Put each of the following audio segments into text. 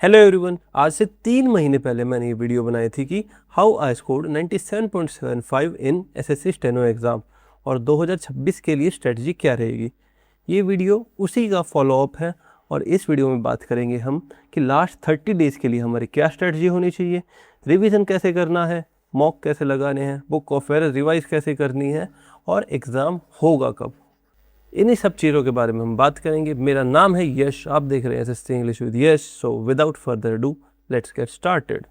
Hello everyone, आज से 3 महीने पहले मैंने ये वीडियो बनाई थी कि how I scored 97.75 in SSC steno exam और 2026 के लिए स्ट्रेटजी क्या रहेगी। ये वीडियो उसी का फॉलोअप है और इस वीडियो में बात करेंगे हम कि लास्ट 30 डेज़ के लिए हमारी क्या स्ट्रेटजी होनी चाहिए, रिवीजन कैसे करना है, मॉक कैसे लगाने हैं, बुक ऑफ फेयर रिवाइज कैसे करनी है और एग्ज़ाम होगा कब। इन्हीं सब चीज़ों के बारे में हम बात करेंगे। मेरा नाम है यश, आप देख रहे हैं SSC English with Yash. So without further do let's get started.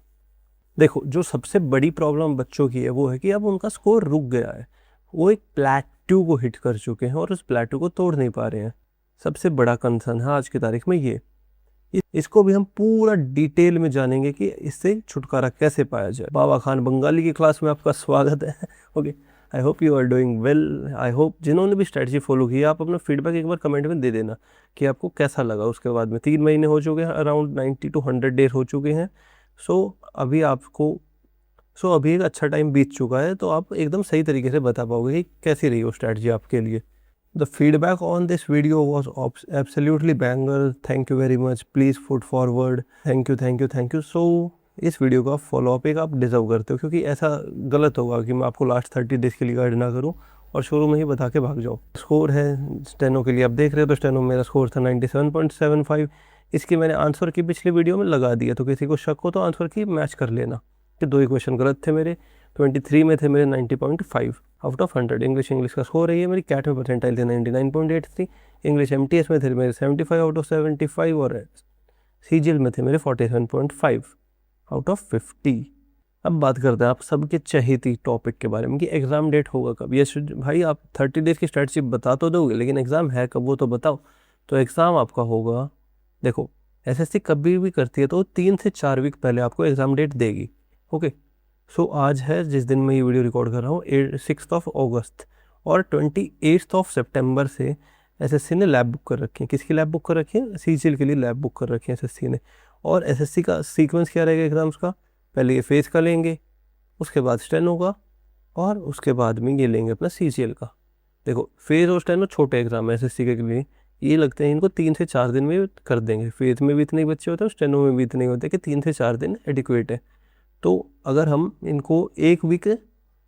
देखो, जो सबसे बड़ी प्रॉब्लम बच्चों की है वो है कि अब उनका स्कोर रुक गया है, वो एक प्लेट्यू को हिट कर चुके हैं और उस प्लेट्यू को तोड़ नहीं पा रहे हैं। सबसे बड़ा कंसर्न है आज की तारीख में ये। इसको भी हम पूरा डिटेल में जानेंगे कि इससे छुटकारा कैसे पाया जाए। बाबा खान बंगाली की क्लास में आपका स्वागत है। Okay, I hope you are doing well. I hope जिन्होंने भी स्ट्रेटजी फॉलो की है आप अपना फीडबैक एक बार कमेंट में दे देना कि आपको कैसा लगा। उसके बाद में 3 महीने हो चुके हैं, अराउंड 90 to 100 डेज हो चुके हैं। अभी एक अच्छा टाइम बीत चुका है, तो आप एकदम सही तरीके से बता पाओगे कि कैसी रही वो स्ट्रेटजी आपके लिए। The feedback on this video was absolutely banger. Thank you very much. Please put forward. Thank you. So इस वीडियो का फॉलोअप एक आप डिजर्व करते हो, क्योंकि ऐसा गलत होगा कि मैं आपको लास्ट 30 डेज के लिए गाइड ना करूं और शुरू में ही बता के भाग जाऊं। स्कोर है स्टेनो के लिए, आप देख रहे हो तो स्टेनो मेरा स्कोर था 97.75। इसकी मैंने आंसर की पिछली वीडियो में लगा दिया, तो किसी को शक हो तो आंसर की मैच कर लेना कि 2 क्वेश्चन गलत थे मेरे। 23 में थे मेरे 90.5 आउट ऑफ 100। इंग्लिश का स्कोर है ये। मेरी कैट में परसेंटाइल थे 99.83। इंग्लिश MTS में थे मेरे 75 आउट ऑफ 75 और CGL में थे मेरे 47.5 आउट ऑफ 50। अब बात करते हैं आप सबके चहेती टॉपिक के बारे में कि एग्ज़ाम डेट होगा कब। ये भाई, आप 30 डेज की स्ट्रेटजी बता तो दोगे, लेकिन एग्ज़ाम है कब वो तो बताओ। तो एग्ज़ाम आपका होगा, देखो SSC कभी भी करती है तो 3 से 4 वीक पहले आपको एग्ज़ाम डेट देगी। ओके, सो आज है जिस दिन मैं ये वीडियो रिकॉर्ड कर रहा हूँ 6 अगस्त, और 28 सितंबर से SSC ने लैब बुक कर रखी है। किसकी लैब बुक कर रखी है? CGL के लिए लैब बुक कर रखी है SSC ने। और SSC का सीक्वेंस क्या रहेगा एग्ज़ाम्स का? पहले ये फेस का लेंगे, उसके बाद स्टेनो का, और उसके बाद में ये लेंगे अपना CGL का। देखो, फेज और स्टेनो छोटे एग्जाम है SSC के लिए, ये लगते हैं इनको 3 से 4 दिन में कर देंगे। फेज में भी इतने ही बच्चे होते हैं, स्टेनो में भी इतने ही होते हैं कि 3 से 4 दिन एडिक्वेट है। तो अगर हम इनको 1 वीक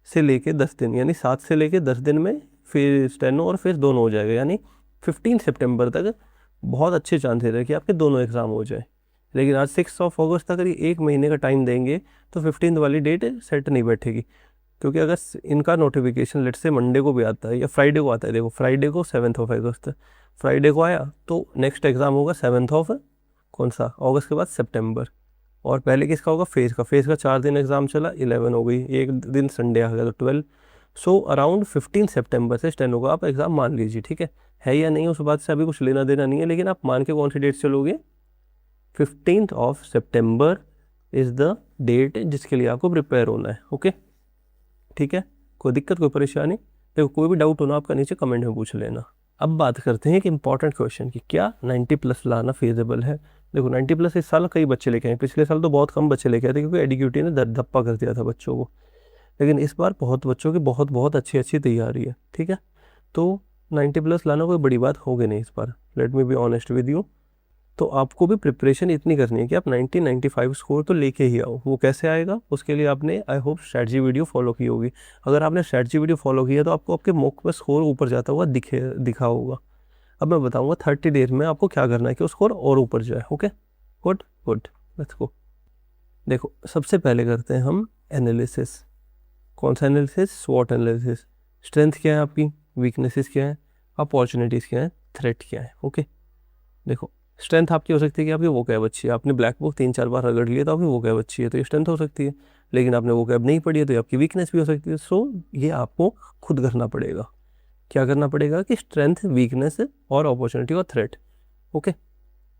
से लेके 10 दिन, यानी 7 से लेके 10 दिन में फिर स्टेनो और फेज दोनों हो जाएगा, यानी 15 सितंबर तक बहुत अच्छे चांसेस है कि आपके दोनों एग्ज़ाम हो जाए। लेकिन आज 6 अगस्त तक 1 महीने का टाइम देंगे तो 15 वाली डेट सेट नहीं बैठेगी, क्योंकि अगर इनका नोटिफिकेशन लेट से मंडे को भी आता है या फ्राइडे को आता है, देखो फ्राइडे को 7 अगस्त, फ्राइडे को आया तो नेक्स्ट एग्ज़ाम होगा 7 कौन सा अगस्त के बाद सितंबर। और पहले किसका होगा? फेज का 4 दिन एग्ज़ाम चला, 11 हो गई, एक दिन संडे आ गया तो 12। सो अराउंड 15 सितंबर से स्टेनो का आप एग्ज़ाम मान लीजिए। ठीक है या नहीं, उस बात से अभी कुछ लेना देना नहीं है, लेकिन आप मान के कौन सी डेट चलोगे? 15 सितंबर इज़ द डेट जिसके लिए आपको प्रिपेयर होना है। ओके, ठीक है, कोई दिक्कत कोई परेशानी? देखो, कोई भी डाउट होना आपका नीचे कमेंट में पूछ लेना। अब बात करते हैं एक इंपॉर्टेंट क्वेश्चन की, क्या 90+ लाना फेजेबल है? देखो, 90+ इस साल कई बच्चे लेके आए, पिछले साल तो बहुत कम बच्चे लेके आए थे क्योंकि एडीक्यूटी ने धप्पा कर दिया था बच्चों को। लेकिन इस बार बहुत बच्चों की बहुत अच्छी तैयारी है। ठीक है, तो 90+ लाना कोई बड़ी बात होगी नहीं इस बार। Let me be honest with you. तो आपको भी प्रिपरेशन इतनी करनी है कि आप 95 स्कोर तो लेके ही आओ। वो कैसे आएगा? उसके लिए आपने I hope strategy video follow की होगी। अगर आपने स्ट्रेटजी वीडियो फॉलो किया तो आपको आपके मॉक पर स्कोर ऊपर जाता हुआ दिखा होगा। अब मैं बताऊंगा 30 डेज में आपको क्या करना है कि वो स्कोर और ऊपर जाए। Okay, good, let's go. देखो, सबसे पहले करते हैं हम एनालिसिस। कौन सा एनालिसिस? स्वॉट एनालिसिस। स्ट्रेंथ क्या है आपकी, वीकनेसेस क्या है, अपॉर्चुनिटीज़ क्या है, थ्रेट क्या है। ओके, देखो, स्ट्रेंथ आपकी हो सकती है कि आपकी वोकैब अच्छी है, आपने ब्लैक बुक 3-4 बार रगड़ लिया तो आपकी वोकैब अच्छी है, तो ये स्ट्रेंथ हो सकती है। लेकिन आपने वोकैब नहीं पढ़ी है तो ये आपकी वीकनेस भी हो सकती है। सो ये आपको खुद करना पड़ेगा। क्या करना पड़ेगा कि स्ट्रेंथ, वीकनेस और अपॉर्चुनिटी और थ्रेट। ओके,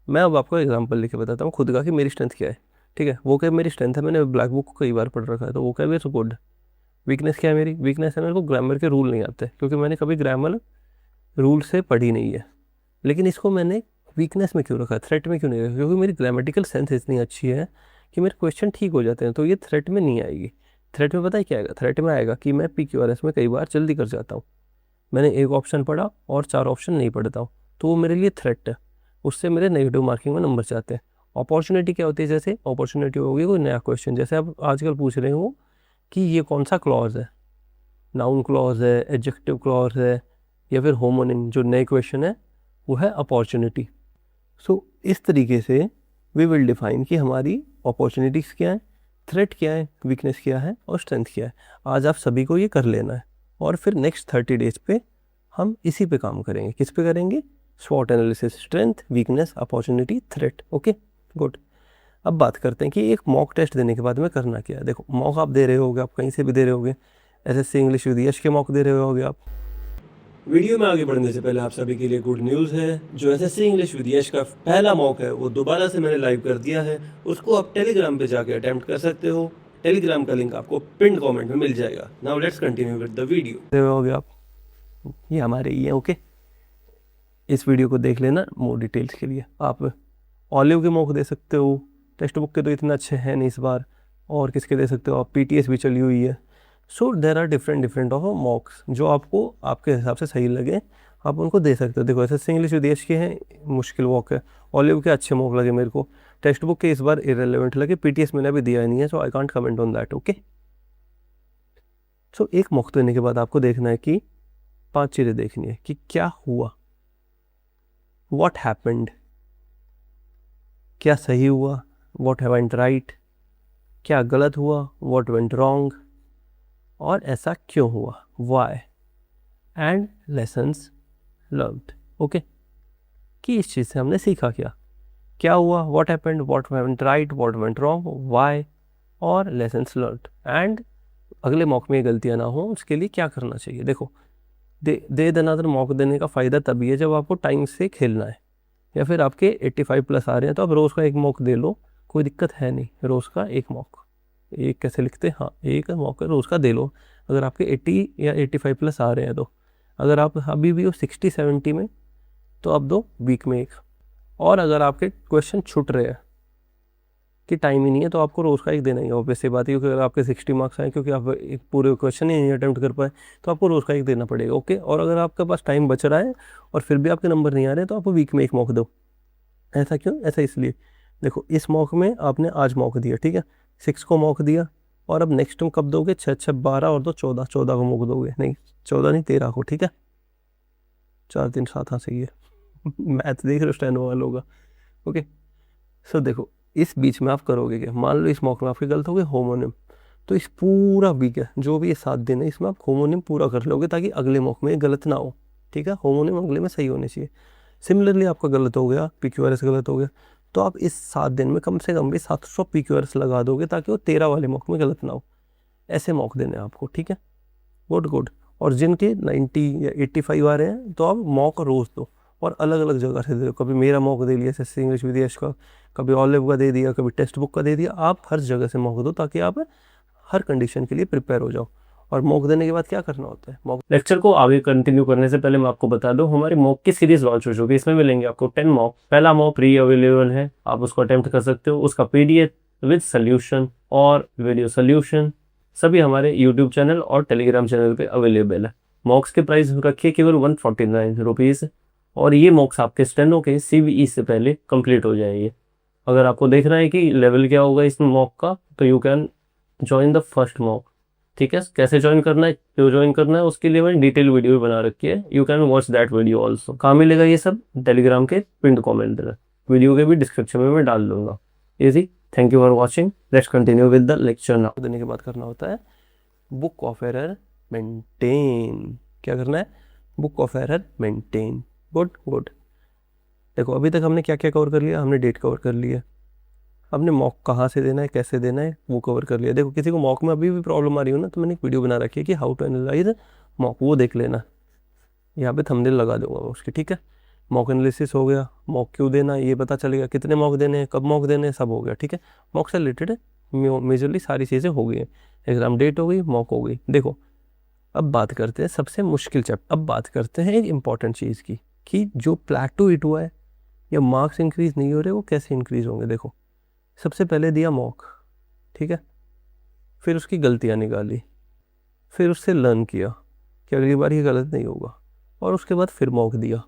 मैं अब आपको एग्जांपल लेके बताता हूँ खुद का कि मेरी स्ट्रेंथ क्या है। ठीक है, वोकैब मेरी स्ट्रेंथ है, मैंने ब्लैक बुक को कई बार पढ़ रखा है तो वोकैब इज गुड। वीकनेस क्या है मेरी? वीकनेस है मेरे को ग्रामर के रूल नहीं आते, क्योंकि मैंने कभी ग्रामर रूल से पढ़ी नहीं है। लेकिन इसको मैंने वीकनेस में क्यों रखा, थ्रेट में क्यों नहीं रखा? क्योंकि मेरी ग्रामेटिकल सेंस इतनी अच्छी है कि मेरे क्वेश्चन ठीक हो जाते हैं, तो ये थ्रेट में नहीं आएगी। थ्रेट में पता है क्या आएगा? थ्रेट में आएगा कि मैं PQRS में कई बार जल्दी कर जाता हूँ, मैंने एक ऑप्शन पढ़ा और 4 ऑप्शन नहीं पढ़ता हूँ, तो वो मेरे लिए थ्रेट है, उससे मेरे नेगेटिव मार्किंग में नंबर जाते हैं। अपॉर्चुनिटी क्या होती है, जैसे अपॉर्चुनिटी होगी कोई नया क्वेश्चन, जैसे आप आजकल पूछ रहे हो कि ये कौन सा क्लॉज है, नाउन क्लॉज है, एडजेक्टिव क्लॉज है, या फिर होमोनिम, जो नए क्वेश्चन है वो है अपॉर्चुनिटी। सो इस तरीके से वी विल डिफाइन कि हमारी अपॉर्चुनिटीज़ क्या है, थ्रेट क्या है, वीकनेस क्या है और स्ट्रेंथ क्या है। आज आप सभी को ये कर लेना है और फिर नेक्स्ट 30 डेज पे हम इसी पे काम करेंगे। किस पे करेंगे? स्वॉट analysis, strength, weakness, opportunity, threat. Okay good. अब बात करते हैं कि एक मॉक टेस्ट देने के बाद में करना क्या है। देखो मॉक आप दे रहे होगे, आप कहीं से भी दे रहे होगे, एसएससी इंग्लिश विद यश के मॉक दे रहे होगे आप। वीडियो में आगे बढ़ने से पहले आप सभी के लिए गुड न्यूज़ है, जो एसएससी इंग्लिश विद यश का पहला मॉक है वो दोबारा से मैंने लाइव कर दिया है। उसको आप टेलीग्राम पे जाके अटेम्प्ट कर सकते हो। टेलीग्राम का लिंक आपको पिन कमेंट में मिल जाएगा। Now let's continue with the video. हो गया आप, ये हमारे ये ओके। इस वीडियो को देख लेना मोर डिटेल्स के लिए। आप ऑलिव के मॉक दे सकते हो, टेक्स्ट बुक के तो इतने अच्छे हैं नहीं इस बार, और किसके दे सकते हो आप, पीटीएस भी चली हुई है। So there are different of mocks, जो आपको आपके हिसाब से सही लगे आप उनको दे सकते हो। देखो ऐसे इंग्लिश विदेश के हैं, मुश्किल मॉक है, ऑलिव के अच्छे मॉक लगे मेरे को, टेक्स्ट बुक के इस बार इरेलीवेंट लगे, पीटीएस मैंने अभी दिया ही नहीं है, so I can't comment on that. Okay so एक मॉक देने के बाद आपको देखना है कि 5 चीज़ें देखनी है कि क्या हुआ, व्हाट हैपेंड, क्या सही हुआ, व्हाट वेंट राइट, क्या गलत हुआ, व्हाट वेंट रॉन्ग, और ऐसा क्यों हुआ, why, and lessons learned. Okay कि इस चीज़ से हमने सीखा क्या हुआ, what happened, what went right, what went wrong, why, और लेसन्स लर्न्ड, एंड अगले मॉक में गलतियाँ ना हो उसके लिए क्या करना चाहिए। देखो दे अनदर मॉक देने का फ़ायदा तभी है जब आपको टाइम से खेलना है, या फिर आपके 85+ आ रहे हैं तो आप रोज़ का एक मॉक दे लो, कोई दिक्कत है नहीं। रोज़ का एक मॉक, एक कैसे लिखते हैं, हाँ एक मॉक रोज़ का दे लो अगर आपके 80 या 85+ आ रहे हैं तो। अगर आप अभी भी हो 60-70 में तो आप दो वीक में एक। और अगर आपके क्वेश्चन छूट रहे हैं कि टाइम ही नहीं है तो आपको रोज़ का एक देना ही है, ऑब्वियस सी बात है, क्योंकि अगर आपके 60 मार्क्स आए क्योंकि आप एक पूरे क्वेश्चन ही नहीं अटैम्प्ट कर पाए तो आपको रोज़ का एक देना पड़ेगा। ओके और अगर आपके पास टाइम बच रहा है और फिर भी आपके नंबर नहीं आ रहे तो आप वीक में एक मॉक दो। ऐसा क्यों? ऐसा इसलिए, देखो इस मॉक में आपने आज मॉक दिया, ठीक है, 6 को मॉक दिया, और अब नेक्स्ट टाइम कब दोगे? 6 12 और 2 14 को मॉक दोगे, नहीं 14 नहीं 13 को, ठीक है, 4 3 7, हाँ सही है मैथ देख रहे हो स्टेनो वाला होगा। ओके सो देखो इस बीच में आप करोगे क्या, मान लो इस मॉक में आपके गलत हो गए होमोनिम, तो इस पूरा वीक है जो भी ये 7 दिन है इसमें आप होमोनिम पूरा कर लोगे ताकि अगले मॉक में गलत ना हो, ठीक है, होमोनिम अगले में सही होने चाहिए। सिमिलरली आपका गलत हो गया, पीक्यूआरएस गलत हो गया, तो आप इस 7 दिन में कम से कम भी 700 पीक्यूआरएस लगा दोगे ताकि वो 13 वाले मॉक में गलत ना हो। ऐसे मॉक देने आपको, ठीक है, गुड। और जिनके 90 या 85 आ रहे हैं तो आप मॉक रोज़ दो और अलग अलग जगह से दे दो। कभी मेरा मॉक दे लिया एसएससी इंग्लिश विद यश का, कभी ऑलिव का दे दिया, कभी टेक्स्ट बुक का दे दिया। आप हर जगह से मॉक दो ताकि आप हर कंडीशन के लिए प्रिपेयर हो जाओ। और मॉक देने के बाद क्या करना होता है, मॉक लेक्चर को आगे कंटिन्यू करने से पहले मैं आपको बता दूं हमारी मॉक की सीरीज लॉन्च हो चुकी है। इसमें मिलेंगे आपको 10 मॉक। पहला मॉक फ्री अवेलेबल है, आप उसको अटेम्प्ट कर सकते हो। उसका पीडीएफ विद सोल्यूशन और वीडियो सोल्यूशन सभी हमारे यूट्यूब चैनल और टेलीग्राम चैनल पे अवेलेबल है। मॉक्स के प्राइस रखिए केवल 149 रुपीज़, और ये मॉक्स आपके स्टेनो के CVE से पहले कंप्लीट हो जाएंगे। अगर आपको देखना है कि लेवल क्या होगा इस मॉक का तो you can join the first mock, ठीक है। कैसे ज्वाइन करना है, क्यों ज्वाइन करना है, उसके लिए मैंने डिटेल वीडियो बना रखी है, you can watch that video also. कहाँ मिलेगा ये सब? टेलीग्राम के पिन कमेंट में, वीडियो के भी डिस्क्रिप्शन में मैं डाल दूंगा। Easy, thank you for watching, let's continue with the lecture now. देने के बाद करना होता है बुक ऑफ एरर मेंटेन। क्या करना है? Book of error maintain. Good. देखो अभी तक हमने क्या क्या कवर कर लिया, हमने डेट कवर कर लिया, हमने मॉक कहाँ से देना है, कैसे देना है वो कवर कर लिया। देखो किसी को मॉक में अभी भी प्रॉब्लम आ रही हो ना तो मैंने एक वीडियो बना रखी है कि हाउ टू एनालाइज मॉक, वो देख लेना, यहाँ पे थंबनेल लगा दूंगा उसकी, ठीक है। मॉक एनालिसिस हो गया, मॉक क्यों देना है ये पता चलेगा, कितने मॉक देने हैं, कब मॉक देने हैं, सब हो गया, ठीक है। मॉक से रिलेटेड मेजरली सारी चीज़ें हो गई हैं, एग्जाम डेट हो गई, मॉक हो गई। देखो अब बात करते हैं सबसे मुश्किल चैप्टर, अब बात करते हैं एक इंपॉर्टेंट चीज़ की कि जो प्लेटो हिट हुआ है या मार्क्स इंक्रीज नहीं हो रहे वो कैसे इंक्रीज होंगे। देखो सबसे पहले दिया मॉक, ठीक है, फिर उसकी गलतियाँ निकाली, फिर उससे लर्न किया कि अगली बार ये गलत नहीं होगा, और उसके बाद फिर मॉक दिया।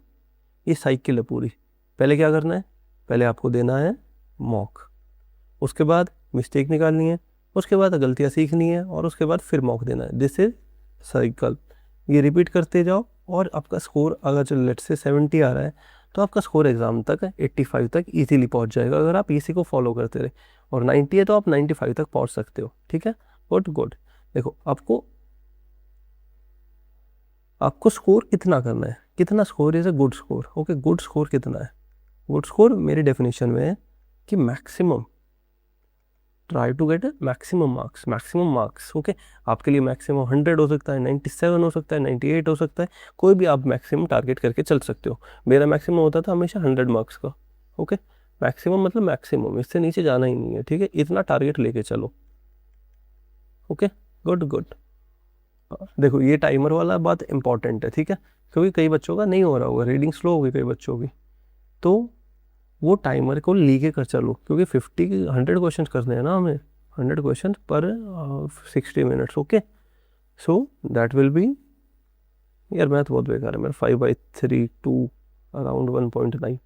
ये साइकिल है पूरी। पहले क्या करना है? पहले आपको देना है मॉक, उसके बाद मिस्टेक निकालनी है, उसके बाद गलतियाँ सीखनी है, और उसके बाद फिर मॉक देना है। This is cycle. ये रिपीट करते जाओ और आपका स्कोर अगर चलो लेट्स से 70 आ रहा है तो आपका स्कोर एग्जाम तक 85 तक इजीली पहुंच जाएगा अगर आप इसी को फॉलो करते रहे। और 90 है तो आप 95 तक पहुंच सकते हो। ठीक है, गुड गुड। देखो आपको स्कोर कितना करना है, कितना score is a good score. Okay, good score कितना है? गुड स्कोर मेरी डेफिनेशन में है कि maximum try to get maximum marks. Okay, आपके लिए मैक्सिमम 100 हो सकता है, 97 हो सकता है, 98 हो सकता है, कोई भी आप मैक्सिमम टारगेट करके चल सकते हो। मेरा मैक्सिमम होता था हमेशा 100 मार्क्स का। ओके, मैक्सिमम मतलब मैक्सिमम, इससे नीचे जाना ही नहीं है। ठीक है, इतना टारगेट लेके चलो। Okay, good good. देखो ये टाइमर वाला बात इंपॉर्टेंट है। ठीक है, क्योंकि कई बच्चों का नहीं हो रहा होगा, रीडिंग स्लो होगी कई बच्चों की, तो वो टाइमर को लेके कर चलो, क्योंकि 100 क्वेश्चन करने हैं ना हमें, 100 क्वेश्चन पर 60 minutes. Okay, so that will be, यार मैथ बहुत बेकार है मेरा, 5/3 अराउंड 1.9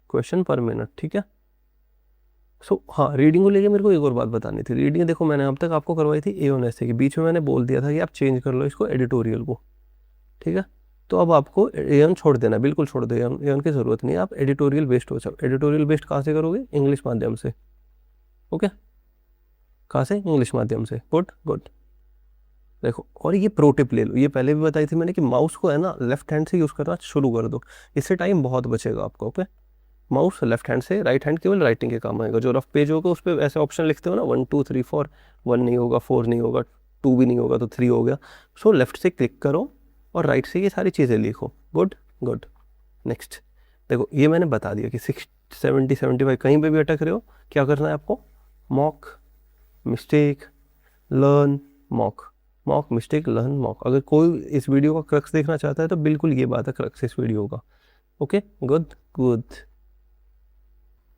क्वेश्चन पर मिनट। ठीक है, सो हाँ, रीडिंग को लेके मेरे को एक और बात बतानी थी। रीडिंग देखो मैंने अब तक आपको करवाई थी A1 ऐसे के, बीच में मैंने बोल दिया था कि आप चेंज कर लो इसको एडिटोरियल को। ठीक है, तो अब आपको A1 छोड़ देना, बिल्कुल छोड़ दो, A1 की ज़रूरत नहीं है, आप एडिटोरियल बेस्ड हो जाओ। एडिटोरियल बेस्ड कहाँ से करोगे? इंग्लिश माध्यम से। ओके, कहाँ से? इंग्लिश माध्यम से। Good good. देखो, और ये प्रो टिप ले लो, ये पहले भी बताई थी मैंने कि माउस को है ना लेफ्ट हैंड से यूज़ करना शुरू कर दो, इससे टाइम बहुत बचेगा आपको। ओके, माउस लेफ्ट हैंड से, राइट हैंड केवल राइटिंग के काम आएगा। जो रफ पेज होगा उस पर ऐसे ऑप्शन लिखते हो ना 1 2 3 4, 1 नहीं होगा, 4 नहीं होगा, 2 भी नहीं होगा तो 3 हो गया। सो लेफ्ट से क्लिक करो और राइट से ये सारी चीज़ें लिखो। Good good. नेक्स्ट, देखो ये मैंने बता दिया कि 70 75 कहीं पे भी अटक रहे हो, क्या करना है आपको? Mock, mistake, learn, mock, mock, mistake, learn, mock. अगर कोई इस वीडियो का क्रक्स देखना चाहता है तो बिल्कुल ये बात है क्रक्स इस वीडियो का। Okay, good good.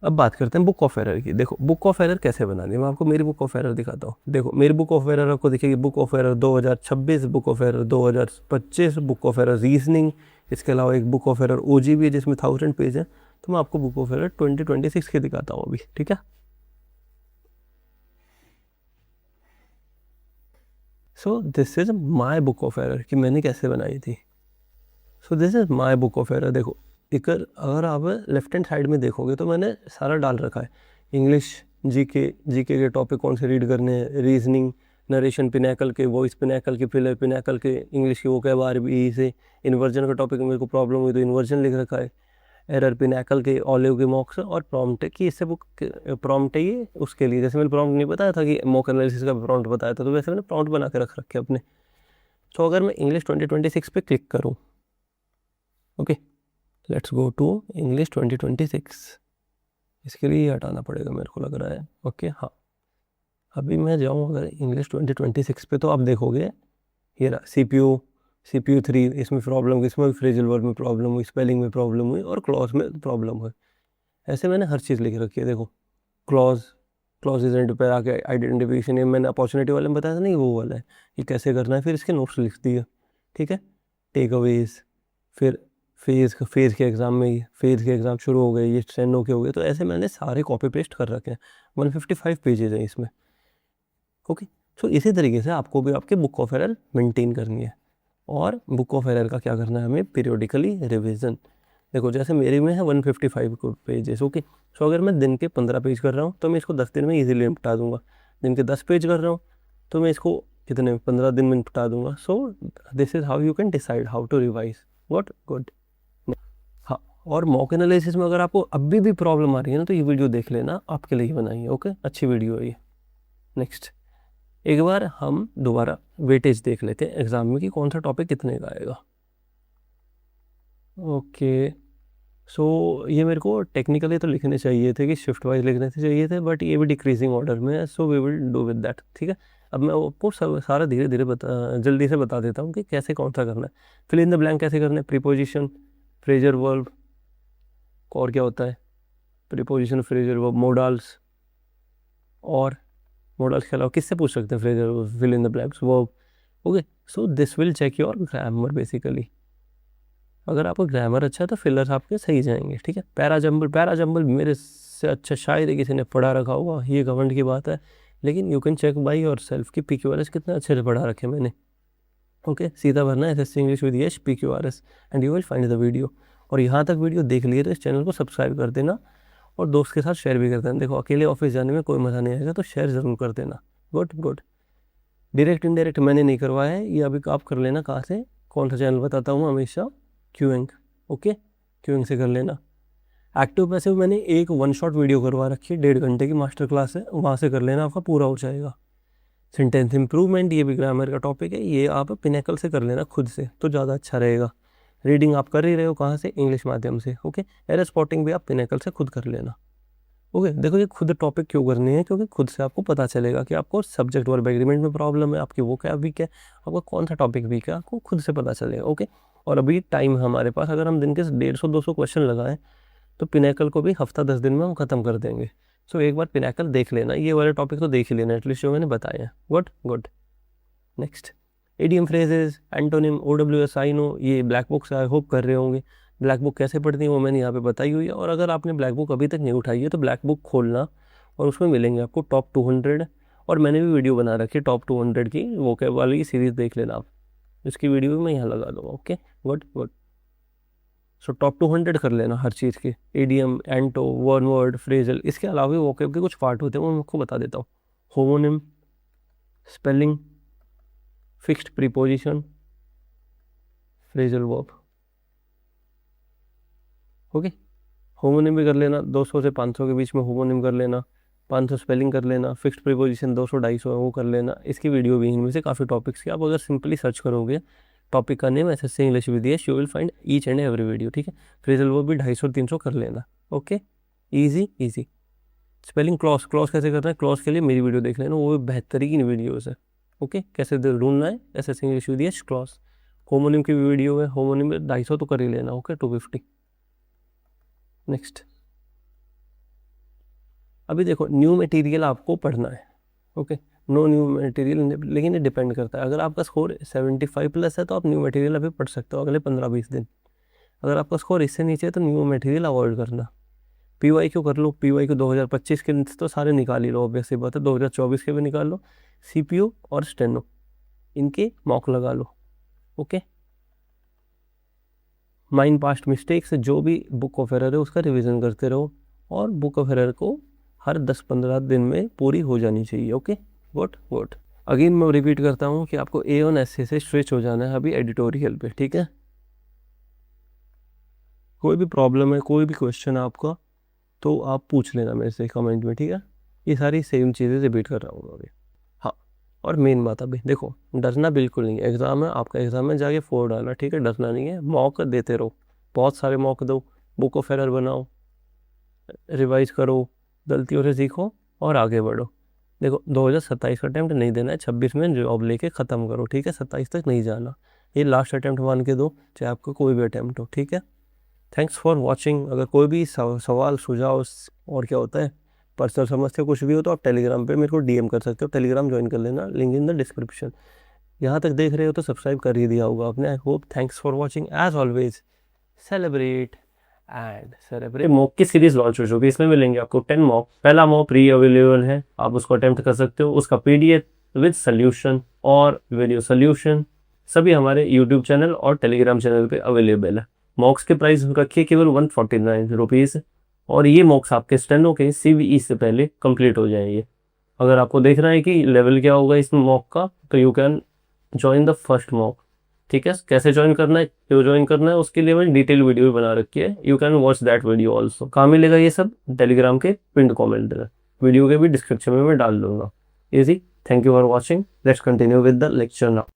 अब बात करते हैं बुक ऑफ एरर की। देखो बुक ऑफ एरर कैसे बनानी है, मैं आपको मेरी बुक ऑफ एरर दिखाता हूँ। देखो मेरी बुक ऑफ एरर आपको दिखेगी, book of error 2026, book of error 2025, book of error reasoning, इसके अलावा एक बुक ऑफ एरर OG भी है जिसमें 1000 पेज है। तो मैं आपको बुक ऑफ एरर 2026 की दिखाता हूँ अभी। ठीक है, सो this is my book of error कि मैंने कैसे बनाई थी। सो this is my book of error. देखो अगर आप लेफ्ट हैंड साइड में देखोगे तो मैंने सारा डाल रखा है। इंग्लिश, जीके के टॉपिक कौन से रीड करने हैं, रीजनिंग, नरेशन पिनैकल के, वॉइस पिनैकल के, फिलर पिनैकल के, इंग्लिश की वोकैबुलरी से, इन्वर्जन का टॉपिक मेरे को प्रॉब्लम हुई तो इन्वर्जन लिख रखा है, एरर पिनैकल के, ऑलिव के मॉक्स, और प्रॉम्प्ट है कि इससे बुक प्रॉम्प्ट है ये उसके लिए। जैसे मैंने प्रॉम्प्ट नहीं बताया था कि मॉक एनालिसिस का प्रॉम्प्ट बताया था, तो वैसे मैंने प्रॉम्प्ट बना के रख रखे अपने। तो अगर मैं इंग्लिश 2026 पे क्लिक करूँ, okay, let's go to English 2026। इसके लिए हटाना पड़ेगा मेरे को लग रहा है। ओके हाँ, अभी मैं जाऊँ अगर इंग्लिश 2026 पे तो आप देखोगे ये रहा CPU 3, इसमें प्रॉब्लम, इसमें फ्रेजल वर्ब में प्रॉब्लम हुई, स्पेलिंग में प्रॉब्लम हुई और क्लॉज में प्रॉब्लम हुई। ऐसे मैंने हर चीज़ लिख रखी है। देखो क्लॉज एंड पे आके आइडेंटिफिकेशन, ये मैंने अपॉर्चुनिटी वाले में बताया था नहीं, वो वाला है ये कैसे करना है। फिर इसके नोट्स लिख दिए। ठीक है, टेक अवेज, फिर फेज़ के एग्ज़ाम में ही फेज़ के एग्ज़ाम शुरू हो गए, ये स्टेनो के हो गए। तो ऐसे मैंने सारे कॉपी पेस्ट कर रखे हैं। 155 पेजेज हैं इसमें। ओके, सो इसी तरीके से आपको भी आपके बुक ऑफ एरर मेंटेन करनी है। और बुक ऑफ एरर का क्या करना है हमें? Periodically revision. देखो जैसे मेरे में है 155 पेजेस। ओके, सो अगर मैं दिन के 15 पेज कर रहा हूँ तो मैं इसको 10 दिन में ईजिली निपटा दूंगा। दिन के 10 पेज कर रहा हूँ तो मैं इसको कितने 15 दिन में निपटा दूंगा। So this is how you can decide how to revise. What good. हाँ, और मॉक एनालिसिस में अगर आपको अभी भी प्रॉब्लम आ रही है ना तो ये वीडियो देख लेना, आपके लिए बनाई है। ओके, अच्छी वीडियो है ये। नेक्स्ट, एक बार हम दोबारा वेटेज देख लेते हैं एग्जाम में कि कौन सा टॉपिक कितने का आएगा। ओके, सो ये मेरे को टेक्निकली तो लिखने चाहिए थे कि शिफ्ट वाइज लिखने चाहिए थे, बट ये भी डिक्रीजिंग ऑर्डर में है। So we will do with that. ठीक है, अब मैं आपको सारा धीरे धीरे जल्दी से बता देता हूँ कि कैसे कौन सा करना है। फिल इन द ब्लैंक कैसे करना है? प्रीपोजिशन, फ्रेजर वर्ब, और क्या होता है? प्रीपोजिशन, फ्रेजर वर्ब, मोडाल्स, और मोडाल्स के अलावा किससे पूछ सकते हैं phrasal fill in the blanks? Verb. Okay, so this will check your grammar basically. अगर आपका ग्रामर अच्छा है तो फिलर्स आपके सही जाएंगे। ठीक है, पैराजम्बल मेरे इससे अच्छा शायद किसी ने पढ़ा रखा होगा, ये घमंड की बात है, लेकिन you can check by yourself कि PQRS कितना अच्छे से पढ़ा रखे मैंने। ओके, सीधा भरना SSC English with Yash PQRS and you will find the video. और यहाँ तक वीडियो देख लिए तो इस चैनल को सब्सक्राइब कर देना और दोस्त के साथ शेयर भी कर देना। देखो अकेले ऑफिस जाने में कोई मज़ा नहीं आएगा, तो शेयर ज़रूर कर देना। Good good. डायरेक्ट इनडायरेक्ट मैंने नहीं करवाया है, ये अभी आप कर लेना। कहाँ से, कौन सा चैनल बताता हूँ हमेशा, क्यूइंग। ओके, क्यूइंग से कर लेना। एक्टिव पैसिव मैंने एक 1 शॉट वीडियो करवा रखी है, 1.5 घंटे की मास्टर क्लास है, वहाँ से कर लेना, आपका पूरा हो जाएगा। सेंटेंस इंप्रूवमेंट, ये भी ग्रामर का टॉपिक है, ये आप पिनेकल से कर लेना खुद से, तो ज़्यादा अच्छा रहेगा। रीडिंग आप कर ही रहे हो, कहाँ से, इंग्लिश माध्यम से। ओके, एरर स्पॉटिंग भी आप पिनेकल से खुद कर लेना। ओके, देखो ये खुद टॉपिक क्यों करनी है, क्योंकि खुद से आपको पता चलेगा कि आपको सब्जेक्ट वर्ब एग्रीमेंट में प्रॉब्लम है, आपकी वो क्या वीक है, आपको कौन सा टॉपिक वीक है, आपको खुद से पता चलेगा। ओके, और अभी टाइम है हमारे पास, अगर हम दिन के 150-200 क्वेश्चन लगाएं तो पिनेकल को भी हफ्ता 10 दिन में हम ख़त्म कर देंगे। सो एक बार पिनेकल देख लेना, ये वाले टॉपिक तो देख ही लेना एटलीस्ट जो मैंने बताए हैं। Good good. Next, idiom phrases, antonym, OWS, I know, ये ब्लैक बुक से आई होप कर रहे होंगे। ब्लैक बुक कैसे पढ़ती है वो मैंने यहाँ पे बताई हुई है, और अगर आपने ब्लैक बुक अभी तक नहीं उठाई है तो ब्लैक बुक खोलना और उसमें मिलेंगे आपको टॉप 200, और मैंने भी वीडियो बना रखी है टॉप 200 की, वो क्या वाली सीरीज़ देख लेना आप, इसकी वीडियो भी मैं यहाँ लगा दूँगा। Okay, good good. So top 200 कर लेना हर चीज़ के, एडियम, एंटो, वन वर्ड, फ्रेजल। इसके अलावा भी वोकैब के कुछ पार्ट होते हैं, वो मैं आपको बता देता हूँ। Homonym, spelling, fixed preposition, phrasal verb. Okay, homonym भी कर लेना, 200 से 500 के बीच में होमोनिम कर लेना, 500 स्पेलिंग कर लेना, फिक्स्ड प्रीपोजिशन 200-250 है वो कर लेना। इसकी वीडियो भी इनमें से काफ़ी टॉपिक्स की, आप अगर सिंपली सर्च करोगे टॉपिक का name SSC English with Yash, you will find each and every video. ठीक है, फ्रेजल वर्ब भी 250-300 कर लेना। Okay, easy easy. Spelling, clause, clause कैसे करना है, क्लॉज के लिए मेरी वीडियो देख लेना, वो भी बेहतरीन वीडियोज़ है। ओके, कैसे ढूंढना है SSC English with Yash clause. Homonym की भी वीडियो है, होमोनिम में 250 तो कर ही लेना। ओके, 250। नेक्स्ट, अभी देखो न्यू मटेरियल आपको पढ़ना है। ओके, नो न्यू मटेरियल, लेकिन ये डिपेंड करता है। अगर आपका स्कोर 75+ है तो आप न्यू मटेरियल अभी पढ़ सकते हो अगले 15-20 दिन। अगर आपका स्कोर इससे नीचे है तो न्यू मटेरियल अवॉइड करना। PYQ कर लो, PYQ 2025 के तो सारे निकाल ही लो, ऑब्वियस सी बात है, 2024 के भी निकाल लो। CPU और स्टेनो, इनके मॉक लगा लो। ओके, माइंड पास्ट मिस्टेक्स, जो भी बुक ऑफ एरर है उसका रिवीजन करते रहो, और बुक ऑफ एरर को हर 10-15 दिन में पूरी हो जानी चाहिए। Okay, good good. अगेन मैं रिपीट करता हूँ कि आपको A1 essay से स्विच हो जाना है अभी एडिटोरियल पे। ठीक है, कोई भी प्रॉब्लम है, कोई भी क्वेश्चन आपका, तो आप पूछ लेना मेरे से कमेंट में। ठीक है, ये सारी सेम चीज़ें रिपीट कर रहा हूँ अभी। हाँ, और मेन बात अभी देखो, डरना बिल्कुल नहीं। एग्ज़ाम है आपका, एग्ज़ाम में जाके 4 डालना। ठीक है, डरना नहीं है, मॉक देते रहो, बहुत सारे मॉक दो, बुक ऑफ एरर बनाओ, रिवाइज करो, गलतियों से सीखो और आगे बढ़ो। देखो 2027 का अटैम्प्ट नहीं देना है, 26 में जॉब लेके ख़त्म करो। ठीक है, 27 तक नहीं जाना, ये लास्ट अटैम्प्ट मान के दो, चाहे आपका कोई भी अटैम्प्ट हो। ठीक है, थैंक्स फॉर वॉचिंग। अगर कोई भी सवाल सुझाव और क्या होता है पर्सनल समस्या कुछ भी हो तो आप टेलीग्राम पे मेरे को DM कर सकते हो, टेलीग्राम ज्वाइन कर लेना, लिंक इन द डिस्क्रिप्शन। यहाँ तक देख रहे हो तो सब्सक्राइब कर ही दिया होगा आपने। I hope, thanks for watching. As always celebrate and celebrate. Mock की सीरीज लॉन्च हो चुकी है, इसमें मिलेंगे आपको 10 मॉक। पहला मॉक फ्री अवेलेबल है, आप उसको अटेम्प्ट कर सकते हो। उसका PDF विद सोल्यूशन और वीडियो सोल्यूशन सभी हमारे YouTube चैनल और टेलीग्राम चैनल पे अवेलेबल है। मॉक्स के प्राइस रखिए केवल 149 रुपीज़, और ये मॉक्स आपके स्टेनो के CVE से पहले कंप्लीट हो जाएंगे। अगर आपको देखना है कि लेवल क्या होगा इस मॉक का, तो you can join the first mock. ठीक है, कैसे ज्वाइन करना है, क्यों ज्वाइन करना है, उसके लिए मैंने डिटेल वीडियो भी बना रखी है, you can watch that video also. कहाँ मिलेगा ये सब, टेलीग्राम के पिंड कॉमेंट में, वीडियो के भी डिस्क्रिप्शन में मैं डाल दूंगा। Easy, thank you for watching, let's continue with the lecture now.